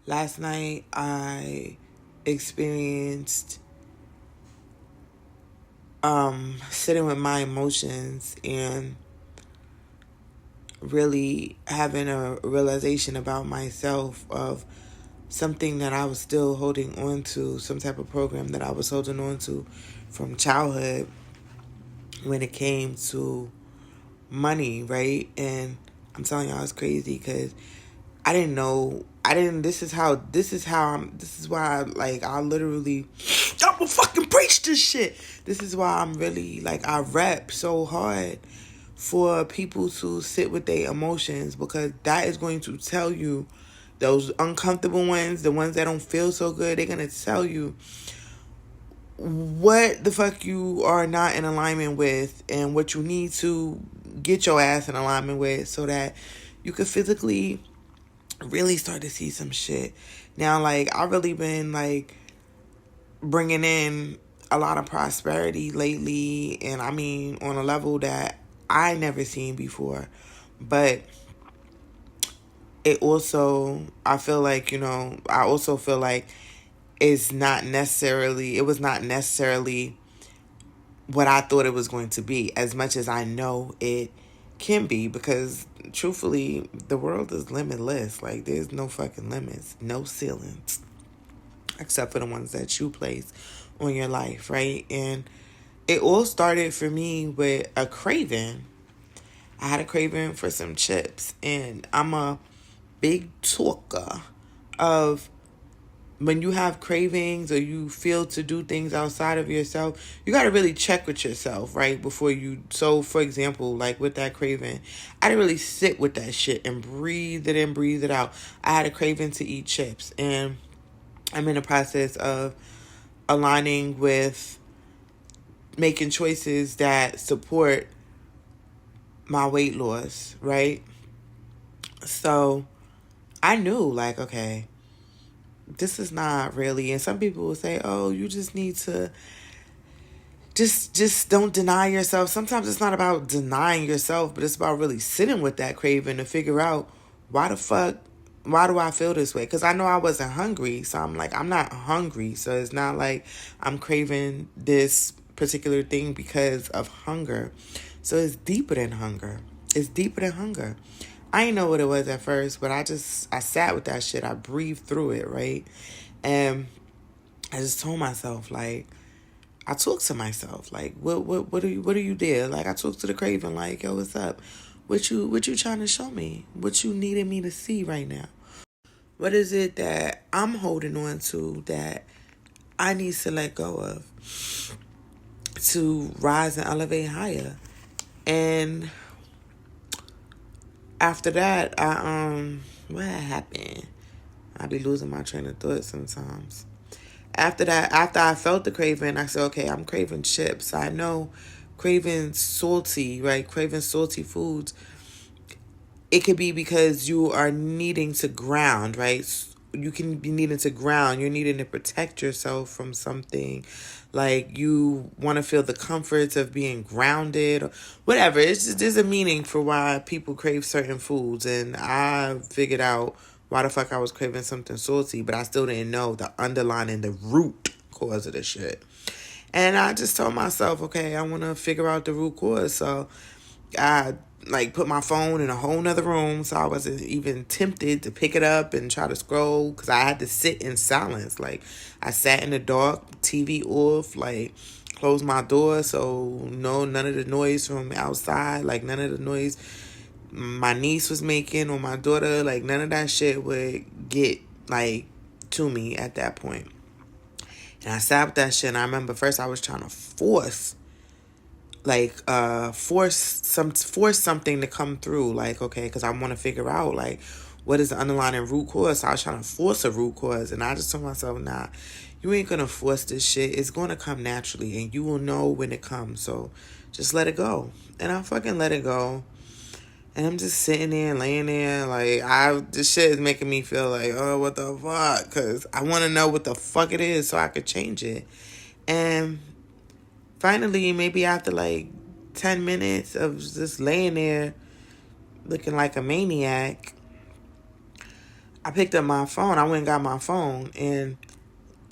Last night, I experienced sitting with my emotions and really having a realization about myself of something that I was still holding on to, some type of program that I was holding on to from childhood when it came to money, right? And I'm telling y'all it's crazy because I didn't know. I didn't. This is why, like, I literally, I'm gonna fucking preach this shit. This is why I'm really, like, I rap so hard for people to sit with their emotions, because that is going to tell you, those uncomfortable ones, the ones that don't feel so good, they're gonna tell you what the fuck you are not in alignment with and what you need to get your ass in alignment with so that you could physically really start to see some shit. Now, like, I've really been, like, bringing in a lot of prosperity lately, and I mean on a level that I never seen before. But it also, I feel like, I also feel like it was not necessarily what I thought it was going to be, as much as I know it can be, because truthfully, the world is limitless. Like, there's no fucking limits, no ceilings, except for the ones that you place on your life, right? And it all started for me with a craving. I had a craving for some chips, and I'm a big talker of, when you have cravings or you feel to do things outside of yourself, you got to really check with yourself, right? Before you. So, for example, like with that craving, I didn't really sit with that shit and breathe it in, breathe it out. I had a craving to eat chips, and I'm in the process of aligning with making choices that support my weight loss, right? So I knew, like, okay, this is not really, and some people will say, oh, you just need to just don't deny yourself. Sometimes it's not about denying yourself, but it's about really sitting with that craving to figure out, why the fuck, why do I feel this way? Because I know I wasn't hungry, so I'm like, I'm not hungry, so it's not like I'm craving this particular thing because of hunger. So it's deeper than hunger. It's deeper than hunger. I didn't know what it was at first, but I sat with that shit. I breathed through it, right? And I just told myself, like, I talked to myself, like, what do you did? Like, I talked to the craving, like, yo, what's up? What you trying to show me? What you needed me to see right now? What is it that I'm holding on to that I need to let go of to rise and elevate higher? And after that, what happened? I be losing my train of thought sometimes. After that, after I felt the craving, I said, okay, I'm craving chips. I know craving salty, right? Craving salty foods. It could be because you are needing to ground, right? You can be needing to ground. You're needing to protect yourself from something. Like, you want to feel the comforts of being grounded, or whatever. It's just, there's a meaning for why people crave certain foods. And I figured out why the fuck I was craving something salty, but I still didn't know the underlying, the root cause of the shit. And I just told myself, okay, I want to figure out the root cause. So I, like, put my phone in a whole nother room, so I wasn't even tempted to pick it up and try to scroll, because I had to sit in silence. Like, I sat in the dark, TV off, like, closed my door, so none of the noise from outside, like, none of the noise my niece was making or my daughter, like, none of that shit would get, like, to me at that point. And I sat with that shit, and I remember first I was trying to force something to come through, like, okay, because I want to figure out, like, what is the underlying root cause. So I was trying to force a root cause, and I just told myself, nah, you ain't gonna force this shit. It's gonna come naturally, and you will know when it comes. So just let it go. And I fucking let it go. And I'm just sitting there, laying there, like, this shit is making me feel like, oh, what the fuck? Because I want to know what the fuck it is so I could change it. And finally, maybe after, like, 10 minutes of just laying there looking like a maniac, I picked up my phone. I went and got my phone, and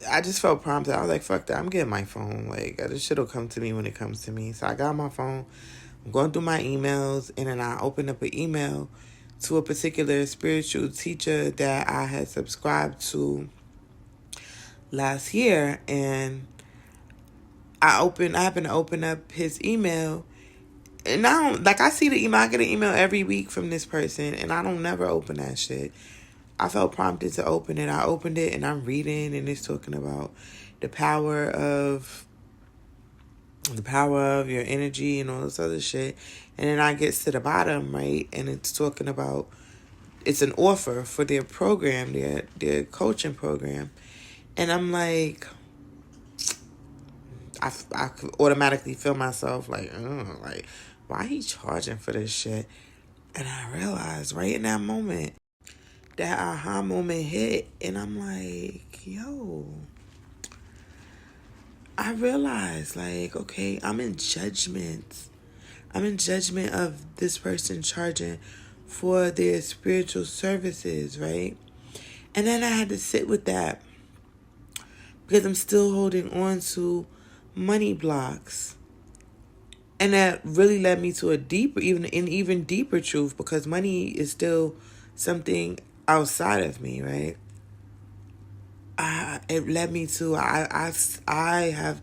I just felt prompted. I was like, fuck that. I'm getting my phone. Like, this shit will come to me when it comes to me. So I got my phone. I'm going through my emails, and then I opened up an email to a particular spiritual teacher that I had subscribed to last year, and I happened to open up his email, and I see the email. I get an email every week from this person, and I don't never open that shit. I felt prompted to open it. I opened it, and I'm reading, and it's talking about the power of your energy and all this other shit. And then I get to the bottom, right, and it's talking about, it's an offer for their program, their coaching program. And I'm like, I could automatically feel myself like, oh, like, why he charging for this shit? And I realized right in that moment, that aha moment hit, and I'm like, yo, I realized, like, okay, I'm in judgment. I'm in judgment of this person charging for their spiritual services, right? And then I had to sit with that because I'm still holding on to money blocks. And that really led me to an even deeper truth, because money is still something outside of me, right? It led me to, I have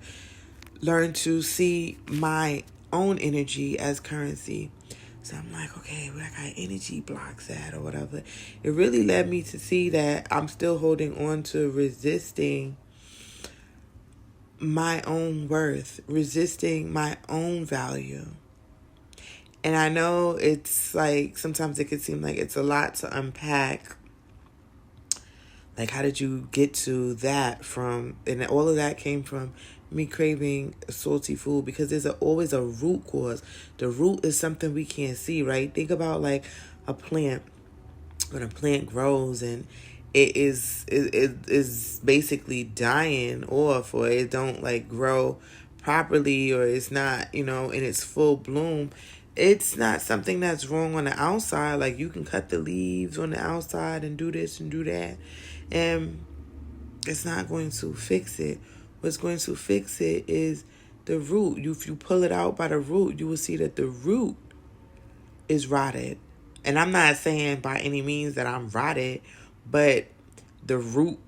learned to see my own energy as currency. So I'm like, okay, where I got energy blocks at or whatever. It really led me to see that I'm still holding on to resisting my own worth, resisting my own value. And I know it's like, sometimes it could seem like it's a lot to unpack. Like, how did you get to that from, and all of that came from me craving salty food, because there's always a root cause. The root is something we can't see, right? Think about like a plant. When a plant grows and it is basically dying off, or it don't like grow properly, or it's not, in its full bloom, it's not something that's wrong on the outside. Like, you can cut the leaves on the outside and do this and do that, and it's not going to fix it. What's going to fix it is the root. If you pull it out by the root, you will see that the root is rotted. And I'm not saying by any means that I'm rotted, but the root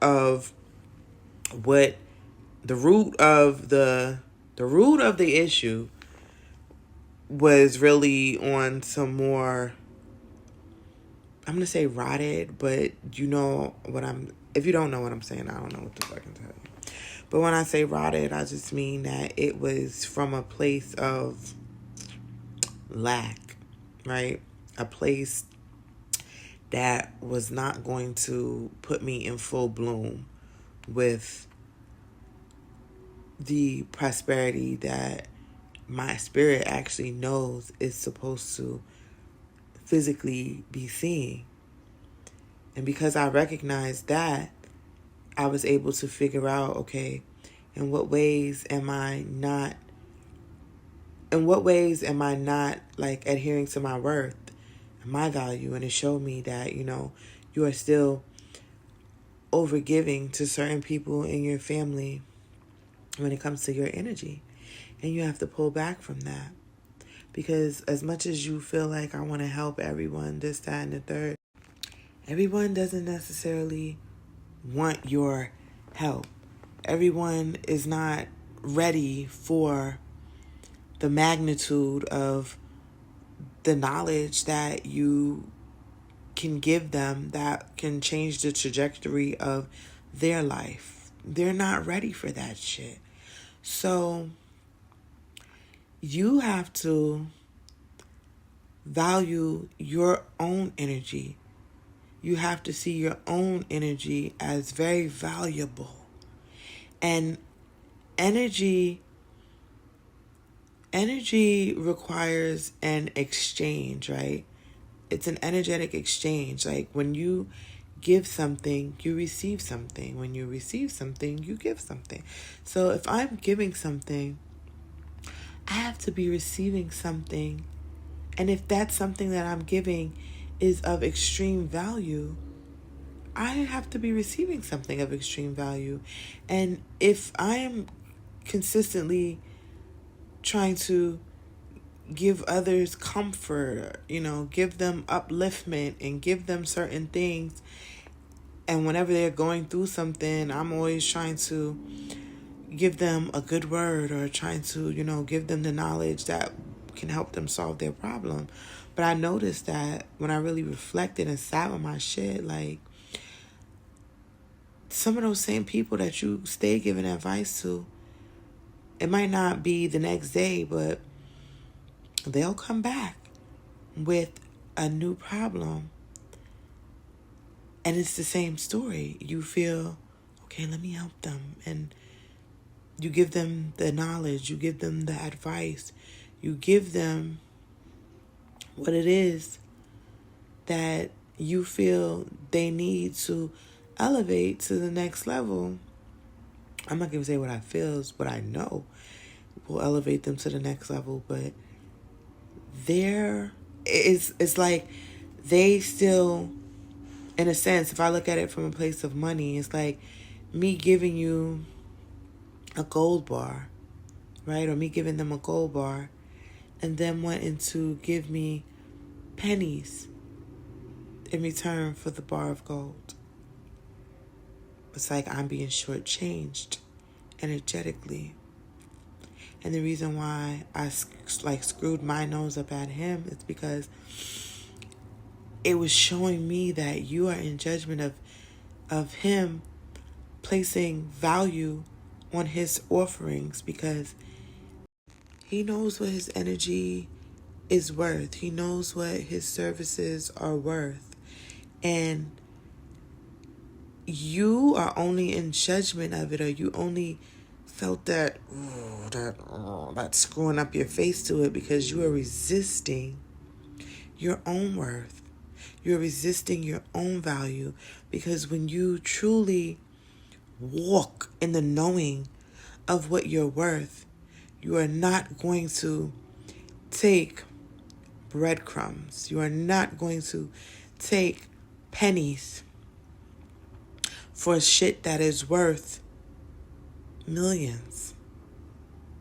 of what the root of the issue was really on some more, I'm going to say rotted, but if you don't know what I'm saying, I don't know what to fucking tell you. But when I say rotted, I just mean that it was from a place of lack, right? A place that was not going to put me in full bloom with the prosperity that my spirit actually knows is supposed to physically be seeing. And because I recognized that, I was able to figure out, okay, in what ways am I not like adhering to my worth and my value? And it showed me that, you are still overgiving to certain people in your family when it comes to your energy. And you have to pull back from that. Because as much as you feel like, I want to help everyone, this, that, and the third, everyone doesn't necessarily want your help. Everyone is not ready for the magnitude of the knowledge that you can give them that can change the trajectory of their life. They're not ready for that shit. So you have to value your own energy. You have to see your own energy as very valuable. And energy requires an exchange, right? It's an energetic exchange. Like, when you give something, you receive something. When you receive something, you give something. So if I'm giving something, I have to be receiving something. And if that's something that I'm giving is of extreme value, I have to be receiving something of extreme value. And if I am consistently trying to give others comfort, give them upliftment and give them certain things, and whenever they're going through something, I'm always trying to give them a good word or trying to, give them the knowledge that can help them solve their problem. But I noticed that when I really reflected and sat with my shit, like, some of those same people that you stay giving advice to, it might not be the next day, but they'll come back with a new problem. And it's the same story. You feel, okay, let me help them. And you give them the knowledge, you give them the advice, you give them what it is that you feel they need to elevate to the next level. I'm not going to say what I feel, is what I know will elevate them to the next level, but it's like they still, in a sense, if I look at it from a place of money, it's like me giving you a gold bar, right? Or me giving them a gold bar and them wanting to give me pennies in return for the bar of gold. It's like I'm being shortchanged energetically. And the reason why I screwed my nose up at him is because it was showing me that you are in judgment of him placing value on his offerings, because he knows what his energy is worth. He knows what his services are worth. And you are only in judgment of it, or you only felt that screwing up your face to it because you are resisting your own worth. You're resisting your own value, because when you truly walk in the knowing of what you're worth, you are not going to take breadcrumbs. You are not going to take pennies for shit that is worth millions.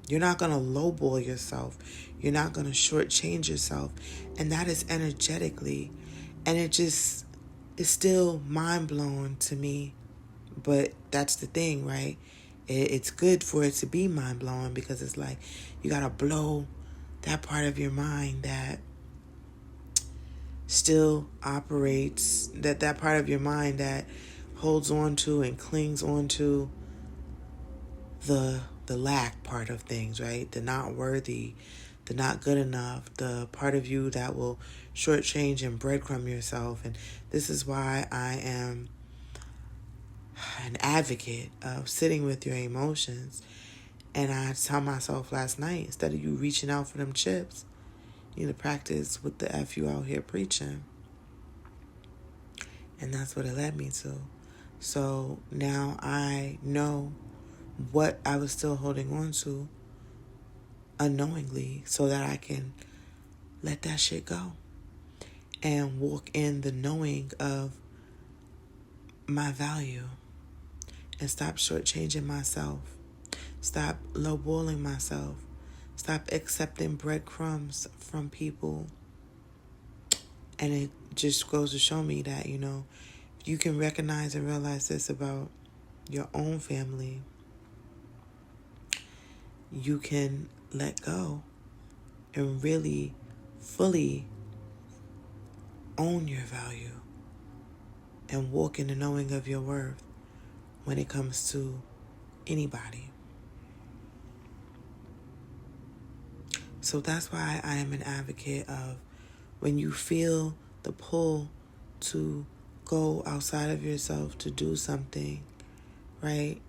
You're not going to lowball yourself. You're not going to shortchange yourself. And that is energetically. And it just is still mind-blowing to me. But that's the thing, right? It's good for it to be mind-blowing, because it's like you got to blow that part of your mind that still operates, that part of your mind that holds on to and clings on to the lack part of things, right? The not worthy, the not good enough, the part of you that will shortchange and breadcrumb yourself. And this is why I am an advocate of sitting with your emotions. And I tell myself last night, instead of you reaching out for them chips, you need to practice with the F you out here preaching. And that's what it led me to. So now I know what I was still holding on to unknowingly, so that I can let that shit go and walk in the knowing of my value, and stop shortchanging myself, stop lowballing myself, stop accepting breadcrumbs from people. And it just goes to show me that, if you can recognize and realize this about your own family, you can let go and really fully own your value and walk in the knowing of your worth when it comes to anybody. So that's why I am an advocate of, when you feel the pull to go outside of yourself to do something, right?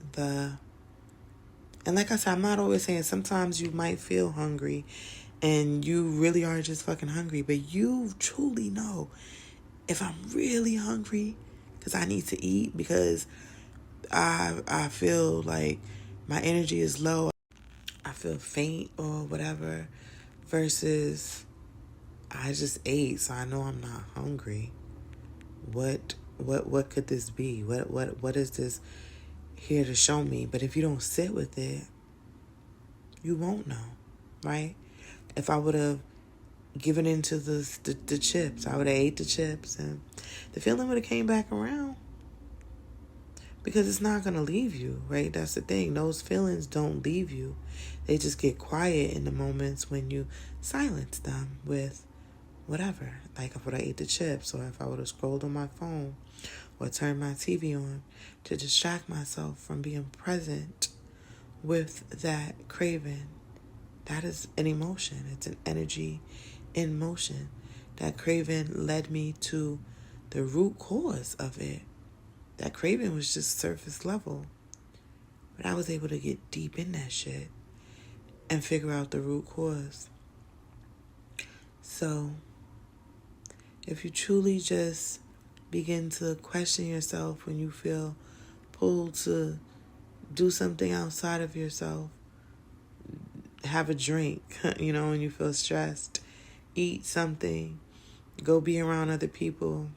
And like I said, I'm not always saying, sometimes you might feel hungry and you really are just fucking hungry, but you truly know, if I'm really hungry because I need to eat, because I feel like my energy is low, I feel faint or whatever, versus I just ate, so I know I'm not hungry. What what could this be? What is this here to show me? But if you don't sit with it, you won't know, right? If I would have given into the chips, I would have ate the chips, and the feeling would have came back around. Because it's not going to leave you, right? That's the thing. Those feelings don't leave you. They just get quiet in the moments when you silence them with whatever. Like if I would have ate the chips, or if I would have scrolled on my phone, or turned my TV on to distract myself from being present with that craving. That is an emotion. It's an energy in motion. That craving led me to the root cause of it. That craving was just surface level. But I was able to get deep in that shit and figure out the root cause. So, if you truly just begin to question yourself when you feel pulled to do something outside of yourself, have a drink, when you feel stressed, eat something, go be around other people,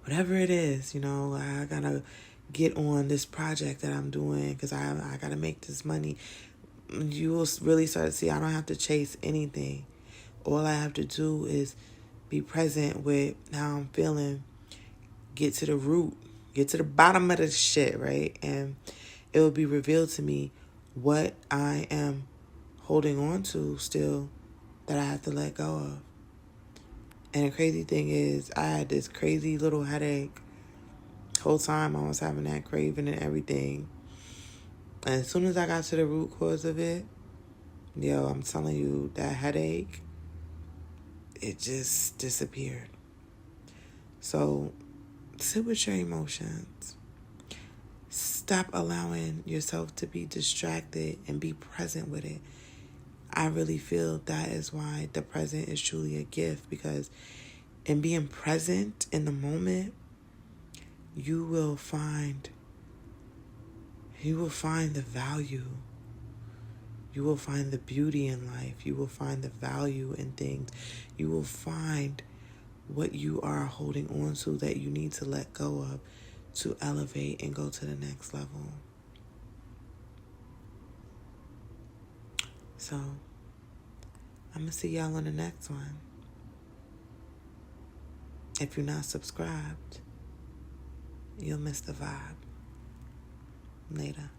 whatever it is, I gotta get on this project that I'm doing because I gotta make this money. You will really start to see I don't have to chase anything. All I have to do is be present with how I'm feeling, get to the root, get to the bottom of the shit, right? And it will be revealed to me what I am holding on to still that I have to let go of. And the crazy thing is, I had this crazy little headache whole time I was having that craving and everything. And as soon as I got to the root cause of it, I'm telling you, that headache, it just disappeared. So sit with your emotions. Stop allowing yourself to be distracted and be present with it. I really feel that is why the present is truly a gift, because in being present in the moment, you will find the value. You will find the beauty in life. You will find the value in things. You will find what you are holding on to that you need to let go of to elevate and go to the next level. So, I'm going to see y'all on the next one. If you're not subscribed, you'll miss the vibe. Later.